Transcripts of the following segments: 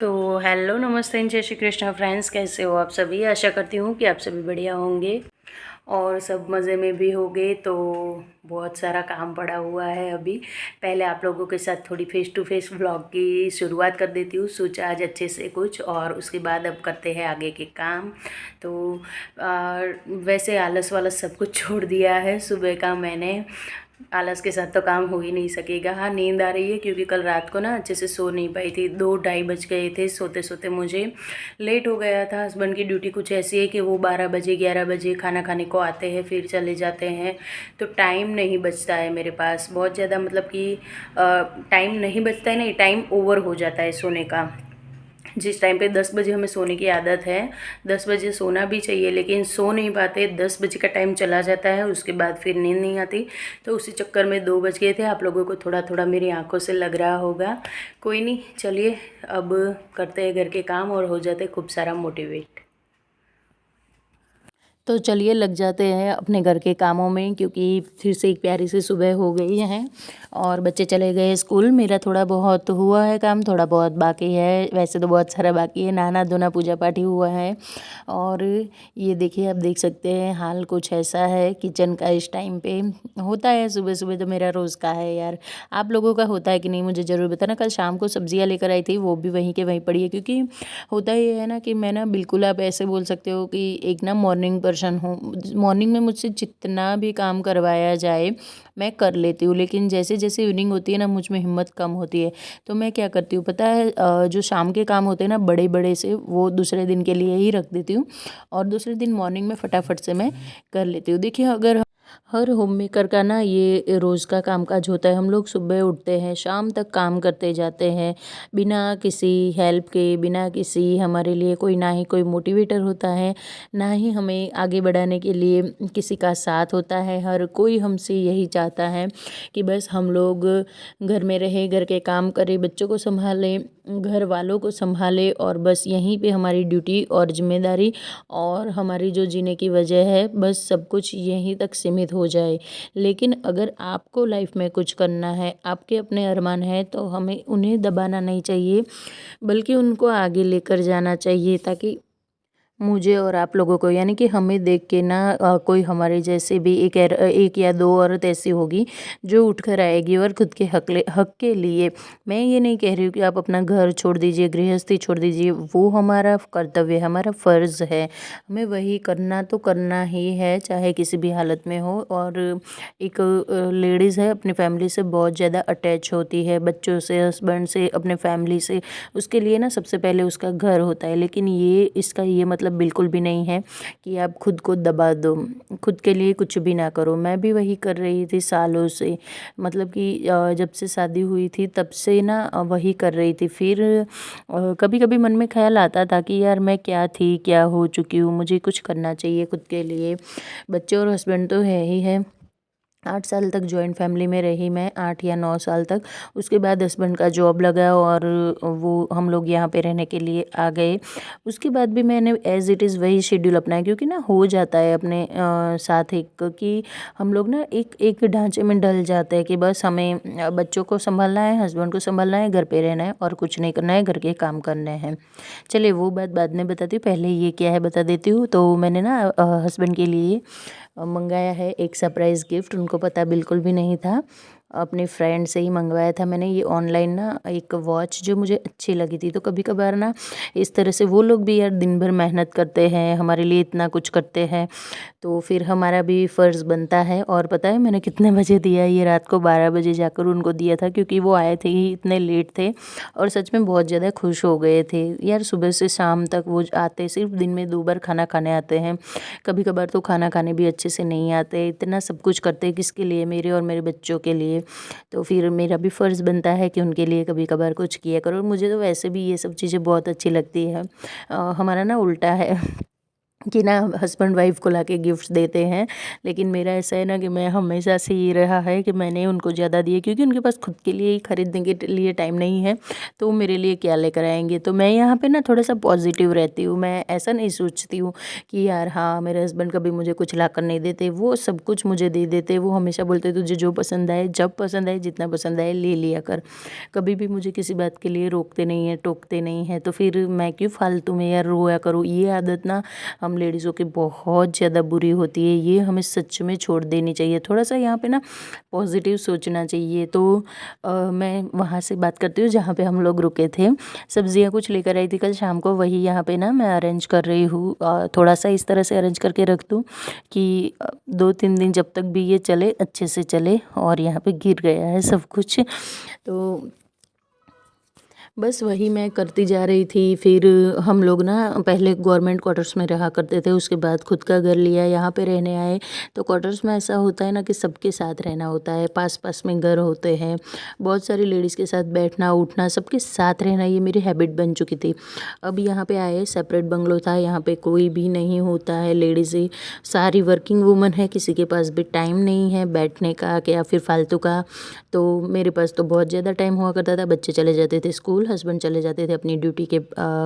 तो हेलो, नमस्ते, जय श्री कृष्ण फ्रेंड्स। कैसे हो आप सभी? आशा करती हूँ कि आप सभी बढ़िया होंगे और सब मज़े में भी होंगे। तो बहुत सारा काम पड़ा हुआ है अभी। पहले आप लोगों के साथ थोड़ी फेस टू फेस व्लॉग की शुरुआत कर देती हूँ। सोचा आज अच्छे से कुछ, और उसके बाद अब करते हैं आगे के काम। तो वैसे आलस वालस सब कुछ छोड़ दिया है सुबह का मैंने। आलस के साथ तो काम हो ही नहीं सकेगा। हाँ, नींद आ रही है क्योंकि कल रात को ना अच्छे से सो नहीं पाई थी। 2 ढाई बज गए थे सोते सोते। मुझे लेट हो गया था। हस्बैंड की ड्यूटी कुछ ऐसी है कि वो 12 बजे 11 बजे खाना खाने को आते हैं, फिर चले जाते हैं। तो टाइम नहीं बचता है मेरे पास बहुत ज़्यादा, मतलब कि टाइम नहीं बचता है, नहीं, टाइम ओवर हो जाता है सोने का। जिस टाइम पे 10 बजे हमें सोने की आदत है, 10 बजे सोना भी चाहिए, लेकिन सो नहीं पाते। 10 बजे का टाइम चला जाता है, उसके बाद फिर नींद नहीं आती। तो उसी चक्कर में 2 बज गए थे। आप लोगों को थोड़ा थोड़ा मेरी आंखों से लग रहा होगा। कोई नहीं, चलिए अब करते हैं घर के काम और हो जाते खूब सारा मोटिवेट। तो चलिए लग जाते हैं अपने घर के कामों में, क्योंकि फिर से एक प्यारी सी सुबह हो गई है और बच्चे चले गए स्कूल। मेरा थोड़ा बहुत हुआ है काम, थोड़ा बहुत बाकी है। वैसे तो बहुत सारा बाकी है, नहाना धोना पूजा पाठ ही हुआ है। और ये देखिए, आप देख सकते हैं हाल कुछ ऐसा है किचन का इस टाइम पे। होता है सुबह सुबह, तो मेरा रोज़ का है यार। आप लोगों का होता है कि नहीं मुझे ज़रूर बताना। कल शाम को सब्जियां लेकर आई थी, वो भी वहीं के वहीं पड़ी है। क्योंकि होता ये है ना कि मैं ना बिल्कुल, आप ऐसे बोल सकते हो कि एक ना मॉर्निंग पर्सन हूँ। मॉर्निंग में मुझसे जितना भी काम करवाया जाए मैं कर लेती हूँ, लेकिन जैसे जैसे इवनिंग होती है ना, मुझ में हिम्मत कम होती है। तो मैं क्या करती हूँ पता है, जो शाम के काम होते हैं ना बड़े बड़े से, वो दूसरे दिन के लिए ही रख देती हूँ और दूसरे दिन मॉर्निंग में फटाफट से मैं कर लेती हूँ। देखिए, अगर हर होम मेकर का ना ये रोज़ का कामकाज होता है। हम लोग सुबह उठते हैं, शाम तक काम करते जाते हैं, बिना किसी हेल्प के, बिना किसी, हमारे लिए कोई ना ही कोई मोटिवेटर होता है, ना ही हमें आगे बढ़ाने के लिए किसी का साथ होता है। हर कोई हमसे यही चाहता है कि बस हम लोग घर में रहें, घर के काम करें, बच्चों को संभालें, घर वालों को संभालें, और बस यहीं पे हमारी ड्यूटी और जिम्मेदारी और हमारी जो जीने की वजह है, बस सब कुछ यहीं तक सीमित हो जाए। लेकिन अगर आपको लाइफ में कुछ करना है, आपके अपने अरमान हैं, तो हमें उन्हें दबाना नहीं चाहिए, बल्कि उनको आगे लेकर जाना चाहिए, ताकि मुझे और आप लोगों को, यानी कि हमें देख के ना कोई हमारे जैसे भी एक या दो औरत ऐसी होगी जो उठकर आएगी और खुद के हक के लिए। मैं ये नहीं कह रही हूँ कि आप अपना घर छोड़ दीजिए, गृहस्थी छोड़ दीजिए, वो हमारा कर्तव्य, हमारा फ़र्ज़ है। हमें वही करना तो करना ही है, चाहे किसी भी हालत में हो। और एक लेडीज़ है अपनी फैमिली से बहुत ज़्यादा अटैच होती है, बच्चों से, हस्बैंड से, अपने फैमिली से। उसके लिए ना सबसे पहले उसका घर होता है। लेकिन ये, इसका ये मतलब बिल्कुल भी नहीं है कि आप खुद को दबा दो, खुद के लिए कुछ भी ना करो। मैं भी वही कर रही थी सालों से, मतलब कि जब से शादी हुई थी तब से ना वही कर रही थी। फिर कभी कभी मन में ख्याल आता था कि यार मैं क्या थी, क्या हो चुकी हूँ, मुझे कुछ करना चाहिए खुद के लिए। बच्चे और हस्बैंड तो है ही है। 8 साल तक जॉइंट फैमिली में रही मैं, 8 या 9 साल तक। उसके बाद हस्बैंड का जॉब लगा और वो, हम लोग यहाँ पे रहने के लिए आ गए। उसके बाद भी मैंने एज़ इट इज़ वही शेड्यूल अपनाया, क्योंकि ना हो जाता है अपने साथ एक, कि हम लोग ना एक एक ढांचे में ढल जाते हैं कि बस हमें बच्चों को संभालना है, हस्बैंड को संभालना है, घर पे रहना है और कुछ नहीं करना है, घर के काम करने हैं। चलिए वो बात बाद में बताती हूँ, पहले ये क्या है बता देती हूँ। तो मैंने ना हस्बैंड के लिए मंगाया है एक सरप्राइज़ गिफ्ट। उनको पता बिल्कुल भी नहीं था, अपने फ्रेंड से ही मंगवाया था मैंने ये ऑनलाइन ना, एक वॉच जो मुझे अच्छी लगी थी। तो कभी कभार ना इस तरह से वो लोग भी यार दिन भर मेहनत करते हैं, हमारे लिए इतना कुछ करते हैं, तो फिर हमारा भी फ़र्ज़ बनता है। और पता है मैंने कितने बजे दिया? ये रात को 12 बजे जाकर उनको दिया था, क्योंकि वो आए थे ही इतने लेट थे और सच में बहुत ज़्यादा खुश हो गए थे। यार सुबह से शाम तक वो आते, सिर्फ दिन में 2 बार खाना खाने आते हैं, कभी कभार तो खाना खाने भी अच्छे से नहीं आते। इतना सब कुछ करते हैं किसके लिए? मेरे और मेरे बच्चों के लिए। तो फिर मेरा भी फ़र्ज़ बनता है कि उनके लिए कभी कभार कुछ किया करो। और मुझे तो वैसे भी ये सब चीज़ें बहुत अच्छी लगती है। हमारा ना उल्टा है कि ना हस्बैंड वाइफ को लाके गिफ्ट्स देते हैं, लेकिन मेरा ऐसा है ना कि मैं हमेशा से ये रहा है कि मैंने उनको ज़्यादा दिए, क्योंकि उनके पास खुद के लिए ही खरीदने के लिए टाइम नहीं है, तो वो मेरे लिए क्या लेकर आएंगे। तो मैं यहाँ पे ना थोड़ा सा पॉजिटिव रहती हूँ, मैं ऐसा नहीं सोचती हूँ कि यार हाँ मेरे हस्बैंड कभी मुझे कुछ ला कर नहीं देते, वो सब कुछ मुझे दे देते। वो हमेशा बोलते तुझे जो पसंद आए, जब पसंद आए, जितना पसंद आए ले लिया कर, कभी भी मुझे किसी बात के लिए रोकते नहीं हैं, टोकते नहीं हैं। तो फिर मैं क्यों फालतू में यार रोया करूँ। ये आदत ना हम लेडीज़ों की बहुत ज़्यादा बुरी होती है, ये हमें सच में छोड़ देनी चाहिए। थोड़ा सा यहाँ पे ना पॉजिटिव सोचना चाहिए। तो मैं वहाँ से बात करती हूँ जहाँ पे हम लोग रुके थे। सब्जियाँ कुछ लेकर आई थी कल शाम को, वही यहाँ पे ना मैं अरेंज कर रही हूँ। थोड़ा सा इस तरह से अरेंज करके रख दूँ कि 2-3 दिन जब तक भी ये चले, अच्छे से चले। और यहाँ पे गिर गया है सब कुछ, तो बस वही मैं करती जा रही थी। फिर हम लोग ना पहले गवर्नमेंट क्वार्टर्स में रहा करते थे, उसके बाद खुद का घर लिया, यहाँ पे रहने आए। तो क्वार्टर्स में ऐसा होता है ना कि सबके साथ रहना होता है, पास पास में घर होते हैं, बहुत सारी लेडीज़ के साथ बैठना उठना, सबके साथ रहना, ये मेरी हैबिट बन चुकी थी। अब यहाँ पे आए, सेपरेट बंगलो था, यहाँ पे कोई भी नहीं होता है, लेडीज़ ही सारी वर्किंग वूमन है, किसी के पास भी टाइम नहीं है बैठने का या फिर फालतू का। तो मेरे पास तो बहुत ज़्यादा टाइम हुआ करता था, बच्चे चले जाते थे स्कूल, हस्बैंड चले जाते थे अपनी ड्यूटी के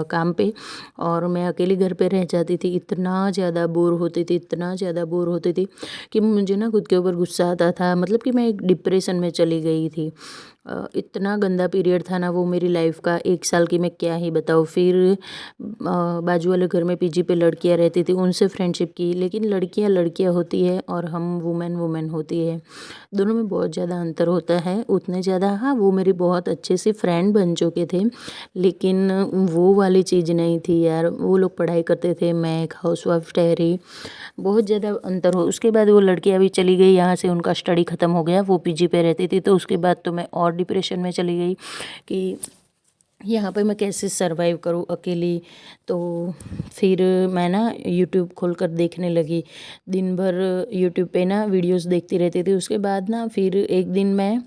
काम पे, और मैं अकेली घर पे रह जाती थी। इतना ज़्यादा बोर होती थी, इतना ज़्यादा बोर होती थी कि मुझे ना खुद के ऊपर गुस्सा आता था, मतलब कि मैं एक डिप्रेशन में चली गई थी। इतना गंदा पीरियड था ना वो मेरी लाइफ का, 1 साल की मैं क्या ही बताऊँ। फिर बाजू वाले घर में पीजी पे लड़कियां रहती थी, उनसे फ्रेंडशिप की, लेकिन लड़कियां लड़कियां होती है और हम वुमेन वुमेन होती है, दोनों में बहुत ज़्यादा अंतर होता है। उतने ज़्यादा, हाँ वो मेरी बहुत अच्छे से फ्रेंड बन चुके थे, लेकिन वो वाली चीज़ नहीं थी यार। वो लोग पढ़ाई करते थे, मैं एक हाउस वाइफ ठहरी, बहुत ज़्यादा अंतर हो। उसके बाद वो लड़की अभी चली गई यहाँ से, उनका स्टडी ख़त्म हो गया, वो पीजी पे रहती थी। तो उसके बाद तो मैं और डिप्रेशन में चली गई कि यहाँ पे मैं कैसे सरवाइव करूँ अकेली। तो फिर मैं ना यूट्यूब खोलकर देखने लगी, दिन भर यूट्यूब पे ना वीडियोस देखती रहती थी। उसके बाद ना फिर एक दिन मैं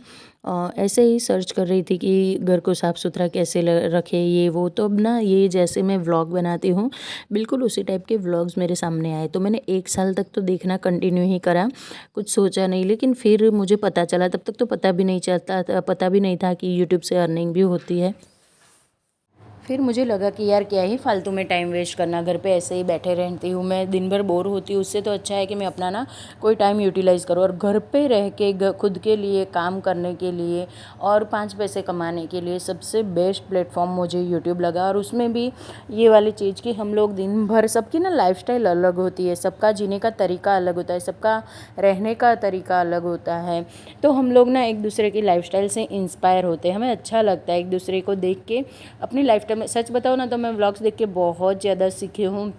ऐसे ही सर्च कर रही थी कि घर को साफ़ सुथरा कैसे रखे, ये वो। तो अब ना ये जैसे मैं व्लॉग बनाती हूँ, बिल्कुल उसी टाइप के व्लॉग्स मेरे सामने आए। तो मैंने 1 साल तक तो देखना कंटिन्यू ही करा, कुछ सोचा नहीं। लेकिन फिर मुझे पता चला, तब तक तो पता भी नहीं चलता था, पता भी नहीं था कि यूट्यूब से अर्निंग भी होती है। फिर मुझे लगा कि यार क्या ही फालतू में टाइम वेस्ट करना, घर पे ऐसे ही बैठे रहती हूँ मैं, दिन भर बोर होती हूँ। उससे तो अच्छा है कि मैं अपना ना कोई टाइम यूटिलाइज़ करूँ, और घर पे रह के खुद के लिए काम करने के लिए और 5 पैसे कमाने के लिए सबसे बेस्ट प्लेटफॉर्म मुझे यूट्यूब लगा। और उसमें भी ये वाली चीज़ कि हम लोग दिन भर, सबकी ना लाइफस्टाइल अलग होती है, सबका जीने का तरीका अलग होता है, सबका रहने का तरीका अलग होता है। तो हम लोग ना एक दूसरे की लाइफस्टाइल से इंस्पायर होते हैं, हमें अच्छा लगता है एक दूसरे को देख के अपनी लाइफस्टाइल में। सच बताओ ना तो मैं व्लॉग्स देख के बहुत ज़्यादा सीखी हूँ।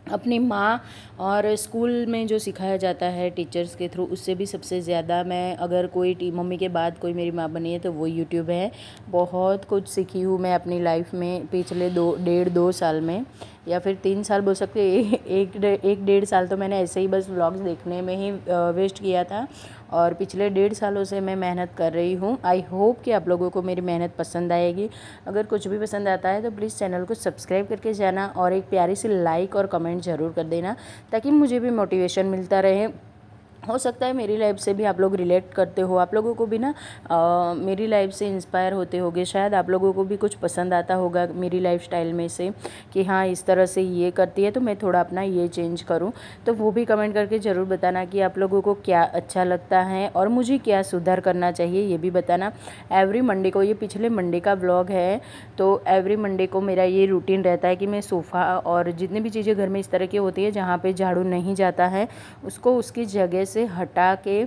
अपनी माँ और स्कूल में जो सिखाया जाता है टीचर्स के थ्रू, उससे भी सबसे ज़्यादा मैं, अगर कोई मम्मी के बाद कोई मेरी माँ बनी है तो वो यूट्यूब है। बहुत कुछ सीखी हूँ मैं अपनी लाइफ में पिछले 2 साल में, या फिर 3 साल बोल सकते हैं। 1-1.5 साल तो मैंने ऐसे ही बस व्लॉग्स देखने में ही वेस्ट किया था, और पिछले 1.5 सालों से मैं मेहनत कर रही हूँ। आई होप कि आप लोगों को मेरी मेहनत पसंद आएगी। अगर कुछ भी पसंद आता है तो प्लीज़ चैनल को सब्सक्राइब करके जाना, और एक प्यारी सी लाइक और कमेंट ज़रूर कर देना, ताकि मुझे भी मोटिवेशन मिलता रहे। हो सकता है मेरी लाइफ से भी आप लोग रिलेट करते हो, आप लोगों को भी ना मेरी लाइफ से इंस्पायर होते होगे, शायद आप लोगों को भी कुछ पसंद आता होगा मेरी लाइफ स्टाइल में से, कि हाँ इस तरह से ये करती है तो मैं थोड़ा अपना ये चेंज करूँ। तो वो भी कमेंट करके ज़रूर बताना कि आप लोगों को क्या अच्छा लगता है और मुझे क्या सुधार करना चाहिए, ये भी बताना। एवरी मंडे को, ये पिछले मंडे का व्लॉग है, तो एवरी मंडे को मेरा ये रूटीन रहता है कि मैं सोफ़ा और जितनी भी चीज़ें घर में इस तरह की होती है जहाँ पे झाड़ू नहीं जाता है, उसको उसकी जगह से हटा के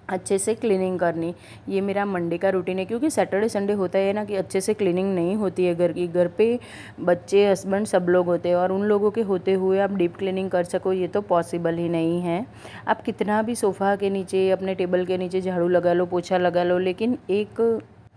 अच्छे से क्लीनिंग करनी, ये मेरा मंडे का रूटीन है। क्योंकि सैटरडे संडे होता है ना कि अच्छे से क्लीनिंग नहीं होती है घर की, घर पे बच्चे हस्बैंड सब लोग होते हैं, और उन लोगों के होते हुए आप डीप क्लीनिंग कर सको ये तो पॉसिबल ही नहीं है। आप कितना भी सोफ़ा के नीचे, अपने टेबल के नीचे झाड़ू लगा लो, पोछा लगा लो, लेकिन एक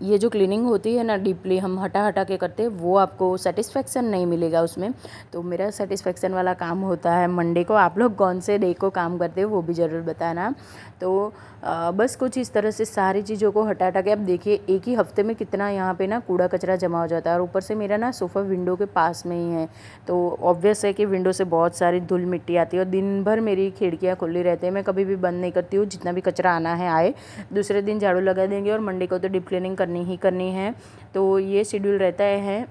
ये जो क्लीनिंग होती है ना डीपली हम हटा हटा के करते हैं, वो आपको सेटिस्फेक्शन नहीं मिलेगा उसमें। तो मेरा सेटिस्फेक्शन वाला काम होता है मंडे को। आप लोग कौन से डे को काम करते हो वो भी ज़रूर बताना। तो बस कुछ इस तरह से सारी चीज़ों को हटा हटा के, अब देखिए एक ही हफ्ते में कितना यहाँ पे ना कूड़ा कचरा जमा हो जाता है। और ऊपर से मेरा ना सोफ़ा विंडो के पास में ही है, तो ऑब्वियस है कि विंडो से बहुत सारी धूल मिट्टी आती है। और दिन भर मेरी खिड़कियाँ खुली रहती है, मैं कभी भी बंद नहीं करती हूँ। जितना भी कचरा आना है आए, दूसरे दिन झाड़ू लगा देंगे और मंडे को तो डीप क्लीनिंग करनी ही करनी है। तो ये शेड्यूल रहता है।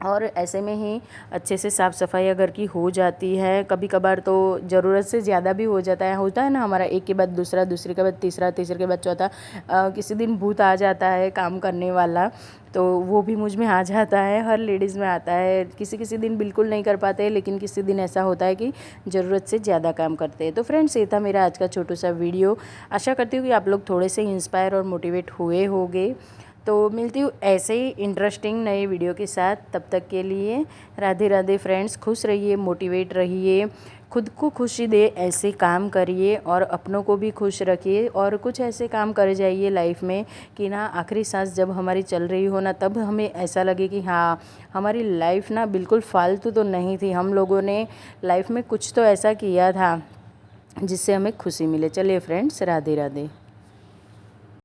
और ऐसे में ही अच्छे से साफ़ सफाई अगर की हो जाती है, कभी कभार तो ज़रूरत से ज़्यादा भी हो जाता है ना हमारा, एक के बाद दूसरा, दूसरे के बाद तीसरा, तीसरे के बाद चौथा। किसी दिन भूत आ जाता है काम करने वाला, तो वो भी मुझ में आ जाता है, हर लेडीज़ में आता है। किसी किसी दिन बिल्कुल नहीं कर पाते, लेकिन किसी दिन ऐसा होता है कि ज़रूरत से ज़्यादा काम करते हैं। तो फ्रेंड्स, ये था मेरा आज का छोटू सा वीडियो। आशा करती हूँ कि आप लोग थोड़े से इंस्पायर और मोटिवेट हुए होंगे। तो मिलती हूँ ऐसे ही इंटरेस्टिंग नए वीडियो के साथ। तब तक के लिए राधे राधे फ्रेंड्स। खुश रहिए, मोटिवेट रहिए, खुद को खुशी दे ऐसे काम करिए और अपनों को भी खुश रखिए। और कुछ ऐसे काम कर जाइए लाइफ में कि ना आखिरी सांस जब हमारी चल रही हो ना, तब हमें ऐसा लगे कि हाँ, हमारी लाइफ ना बिल्कुल फालतू तो नहीं थी, हम लोगों ने लाइफ में कुछ तो ऐसा किया था जिससे हमें खुशी मिले। चलिए फ्रेंड्स, राधे राधे।